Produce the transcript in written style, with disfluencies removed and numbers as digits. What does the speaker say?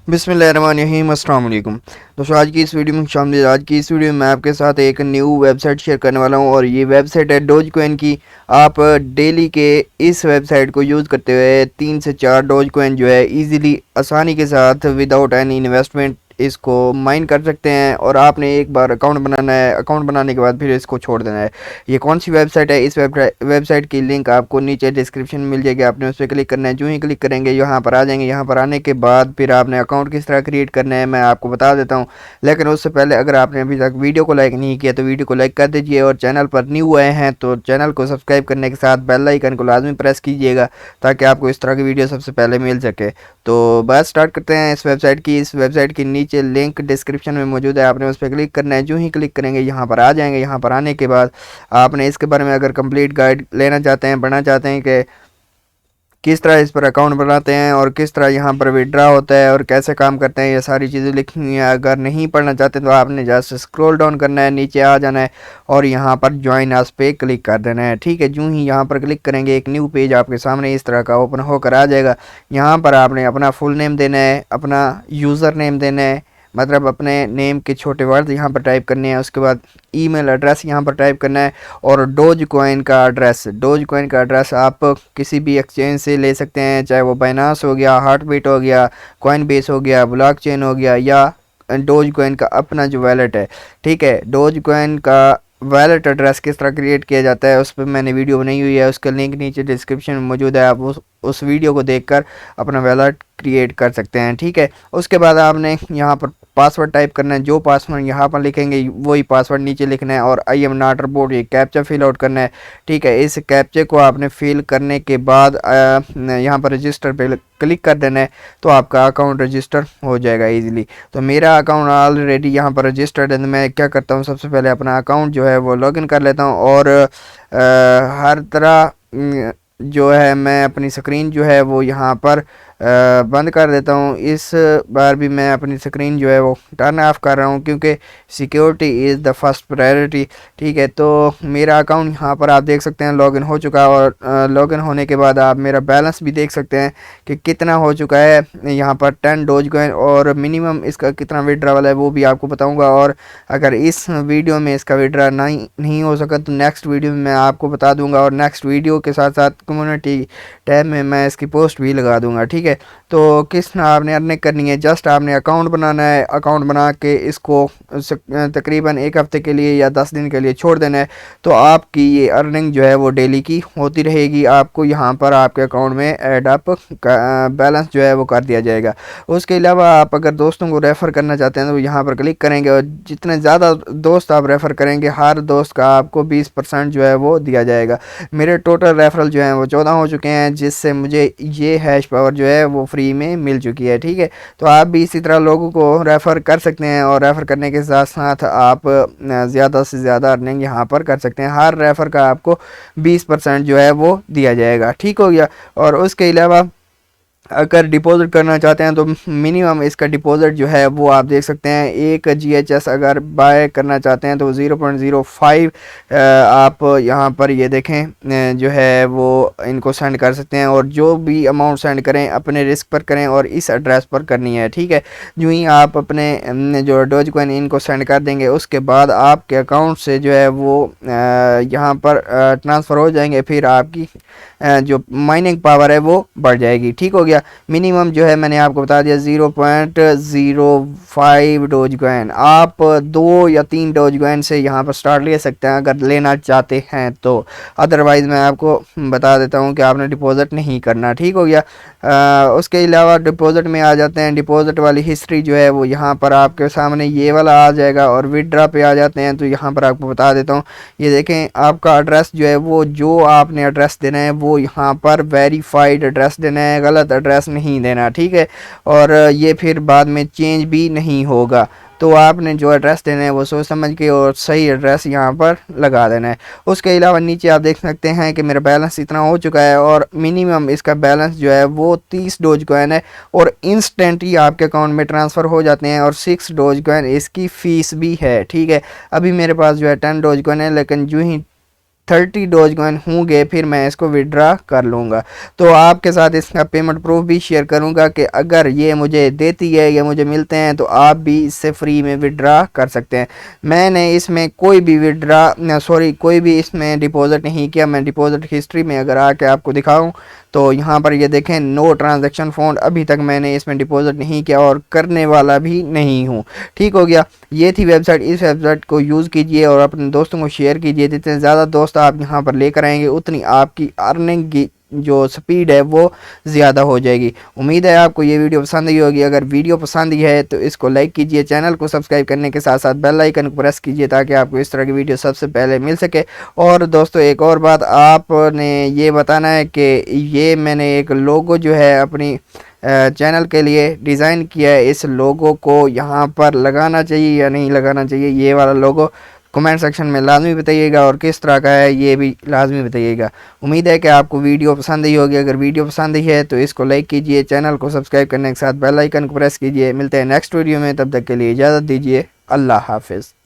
बिस्मिल्लाहिर्रहमानिर्रहीम, अस्सलाम वालेकुम। दोस्तों, आज की इस वीडियो में खुशामदीद। आज की इस वीडियो में मैं आपके साथ एक न्यू वेबसाइट शेयर करने वाला हूं और ये वेबसाइट है डोजकॉइन की। आप डेली के इस वेबसाइट को यूज़ करते हुए 3 से 4 डोजकॉइन जो है इजीली आसानी के साथ विदाउट एनी इन्वेस्टमेंट इसको माइन कर सकते हैं। और आपने एक बार अकाउंट बनाना है, अकाउंट बनाने के बाद फिर इसको छोड़ देना है। ये कौन सी वेबसाइट है? इस वेबसाइट की लिंक आपको नीचे डिस्क्रिप्शन में मिल जाएगी। आपने उस पर क्लिक करना है। जो ही क्लिक करेंगे यहाँ पर आ जाएंगे। यहाँ पर आने के बाद फिर आपने अकाउंट किस तरह क्रिएट करना है मैं आपको बता देता हूँ। लेकिन उससे पहले अगर आपने अभी तक वीडियो को लाइक नहीं किया तो वीडियो को लाइक कर दीजिए, और चैनल पर न्यू आए हैं तो चैनल को सब्सक्राइब करने के साथ बेल आइकन को लाजमी प्रेस कीजिएगा ताकि आपको इस तरह की वीडियो सबसे पहले मिल सके। तो बस स्टार्ट करते हैं इस वेबसाइट की। इस वेबसाइट की नीचे लिंक डिस्क्रिप्शन में मौजूद है, आपने उस पर क्लिक करना है। जो ही क्लिक करेंगे यहाँ पर आ जाएंगे। यहाँ पर आने के बाद आपने इसके बारे में अगर कंप्लीट गाइड लेना चाहते हैं, पढ़ना चाहते हैं कि किस तरह इस पर अकाउंट बनाते हैं और किस तरह यहाँ पर विड्रा होता है और कैसे काम करते हैं, ये सारी चीज़ें लिखी हुई हैं। अगर नहीं पढ़ना चाहते तो आपने जस्ट स्क्रॉल डाउन करना है, नीचे आ जाना है और यहाँ पर ज्वाइन अस पे क्लिक कर देना है। ठीक है, जो ही यहाँ पर क्लिक करेंगे एक न्यू पेज आपके सामने इस तरह का ओपन होकर आ जाएगा। यहाँ पर आपने अपना फुल नेम देना है, अपना यूज़र नेम देना है, मतलब अपने नेम के छोटे वर्ड यहाँ पर टाइप करने हैं। उसके बाद ईमेल एड्रेस यहाँ पर टाइप करना है और डोजकॉइन का एड्रेस। डोजकॉइन का एड्रेस आप किसी भी एक्सचेंज से ले सकते हैं, चाहे वो बाइनांस हो गया, हार्टबीट हो गया, कॉइनबेस हो गया, ब्लॉकचेन हो गया, या डोजकॉइन का अपना जो वैलेट है। ठीक है, डोजकॉइन का वैलेट एड्रेस किस तरह क्रिएट किया जाता है उस पर मैंने वीडियो बनाई हुई है, उसका लिंक नीचे डिस्क्रिप्शन में मौजूद है। आप उस वीडियो को देखकर अपना वैलेट क्रिएट कर सकते हैं। ठीक है, उसके बाद आपने यहाँ पर पासवर्ड टाइप करना है। जो पासवर्ड यहाँ पर लिखेंगे वही पासवर्ड नीचे लिखना है और आई एम नॉट रोबोट ये कैप्चा फिल आउट करना है। ठीक है, इस कैप्चे को आपने फिल करने के बाद यहाँ पर रजिस्टर पे क्लिक कर देना है तो आपका अकाउंट रजिस्टर हो जाएगा इजीली। तो मेरा अकाउंट ऑलरेडी यहाँ पर रजिस्टर्ड है। मैं क्या करता हूँ, सबसे पहले अपना अकाउंट जो है वो लॉगिन कर लेता हूँ और हर तरह जो है मैं अपनी स्क्रीन जो है वो यहाँ पर बंद कर देता हूँ। इस बार भी मैं अपनी स्क्रीन जो है वो टर्न ऑफ कर रहा हूँ क्योंकि security is the first priority. ठीक है, तो मेरा अकाउंट यहाँ पर आप देख सकते हैं लॉगिन हो चुका है और लॉगिन होने के बाद आप मेरा बैलेंस भी देख सकते हैं कि कितना हो चुका है। यहाँ पर 10 डोजकॉइन और मिनिमम इसका कितना विड्रॉवल है वो भी आपको बताऊँगा। और अगर इस वीडियो में इसका विड्रॉ नहीं हो सका तो नेक्स्ट वीडियो में मैं आपको बता दूँगा और नेक्स्ट वीडियो के साथ साथ कम्युनिटी टैब में मैं इसकी पोस्ट भी लगा दूँगा। ठीक है, तो किस आपने अर्निंग करनी है, जस्ट आपने अकाउंट बनाना है। अकाउंट बना के इसको तकरीबन 1 हफ्ते के लिए या 10 दिन के लिए छोड़ देना है तो आपकी ये अर्निंग जो है वो डेली की होती रहेगी। आपको यहाँ पर आपके अकाउंट में एड अप बैलेंस जो है वो कर दिया जाएगा। उसके अलावा आप अगर दोस्तों को रेफ़र करना चाहते हैं तो यहाँ पर क्लिक करेंगे और जितने ज़्यादा दोस्त आप रेफ़र करेंगे हर दोस्त का आपको 20% जो है वो दिया जाएगा। मेरे टोटल रेफरल जो हैं वो 14 हो चुके हैं, जिससे मुझे ये हैश पावर जो है वो फ्री में मिल चुकी है। ठीक है, तो आप भी इसी तरह लोगों को रेफ़र कर सकते हैं और रेफ़र करने के साथ साथ आप ज़्यादा से ज़्यादा अर्निंग यहाँ पर कर सकते हैं। हर रेफ़र का आपको 20% जो है वो दिया जाएगा। ठीक हो गया, और उसके अलावा अगर डिपॉजिट करना चाहते हैं तो मिनिमम इसका डिपॉजिट जो है वो आप देख सकते हैं। एक GHS अगर बाय करना चाहते हैं तो 0.05 आप यहाँ पर ये देखें जो है वो इनको सेंड कर सकते हैं। और जो भी अमाउंट सेंड करें अपने रिस्क पर करें और इस एड्रेस पर करनी है। ठीक है, जो ही आप अपने जो डोजकॉइन इनको सेंड कर देंगे उसके बाद आपके अकाउंट से जो है वो यहाँ पर ट्रांसफ़र हो जाएंगे। फिर आपकी जो माइनिंग पावर है वो बढ़ जाएगी। ठीक हो गया, मिनिमम जो है मैंने आपको बता दिया 0.05 डोजकॉइन। आप 2 या 3 डोजकॉइन से यहाँ पर स्टार्ट ले सकते हैं अगर लेना चाहते हैं तो। अदरवाइज़ मैं आपको बता देता हूँ कि आपने डिपॉजिट नहीं करना। ठीक हो गया, उसके अलावा डिपॉजिट में आ जाते हैं। डिपॉजिट वाली हिस्ट्री जो है वो यहाँ पर आपके सामने ये वाला आ जाएगा। और विड्रा पे आ जाते हैं तो यहाँ पर आपको बता देता हूँ, ये देखें आपका एड्रेस जो है वो जो आपने एड्रेस देना है वो यहाँ पर वेरीफाइड एड्रेस देना है, गलत एड्रेस नहीं देना। ठीक है, और ये फिर बाद में चेंज भी नहीं होगा। तो आपने जो एड्रेस देना है वो सोच समझ के और सही एड्रेस यहाँ पर लगा देना है। उसके अलावा नीचे आप देख सकते हैं कि मेरा बैलेंस इतना हो चुका है और मिनिमम इसका बैलेंस जो है वो 30 डोजकॉइन है और इंस्टेंट ही आपके अकाउंट में ट्रांसफ़र हो जाते हैं। और 6 डोजकॉइन इसकी फ़ीस भी है। ठीक है, अभी मेरे पास जो है 10 डोजकॉइन है, लेकिन जो ही 30 डॉजकॉइन होंगे फिर मैं इसको विड्रा कर लूँगा। तो आपके साथ इसका पेमेंट प्रूफ भी शेयर करूँगा कि अगर ये मुझे देती है या मुझे मिलते हैं तो आप भी इससे फ्री में विड्रा कर सकते हैं। मैंने इसमें कोई भी इसमें डिपॉजिट नहीं किया। मैं डिपॉजिट हिस्ट्री में अगर आके आपको दिखाऊं तो यहाँ पर ये देखें, नो ट्रांजैक्शन फाउंड, अभी तक मैंने इसमें डिपॉजिट नहीं किया और करने वाला भी नहीं हूँ। ठीक हो गया, ये थी वेबसाइट। इस वेबसाइट को यूज़ कीजिए और अपने दोस्तों को शेयर कीजिए। जितने ज़्यादा दोस्त आप यहाँ पर लेकर आएंगे उतनी आपकी अर्निंग की जो स्पीड है वो ज़्यादा हो जाएगी। उम्मीद है आपको ये वीडियो पसंद आई होगी। अगर वीडियो पसंद आई है तो इसको लाइक कीजिए, चैनल को सब्सक्राइब करने के साथ साथ बेल आइकन को प्रेस कीजिए ताकि आपको इस तरह की वीडियो सबसे पहले मिल सके। और दोस्तों एक और बात आपने ये बताना है कि ये मैंने एक लोगो जो है अपनी चैनल के लिए डिज़ाइन किया है। इस लोगो को यहाँ पर लगाना चाहिए या नहीं लगाना चाहिए, ये वाला लोगो कमेंट सेक्शन में लाजमी बताइएगा और किस तरह का है ये भी लाजमी बताइएगा। उम्मीद है कि आपको वीडियो पसंद आई होगी। अगर वीडियो पसंद आई है तो इसको लाइक कीजिए, चैनल को सब्सक्राइब करने के साथ बेल आइकन को प्रेस कीजिए। मिलते हैं नेक्स्ट वीडियो में, तब तक के लिए इजाज़त दीजिए। अल्लाह हाफिज़।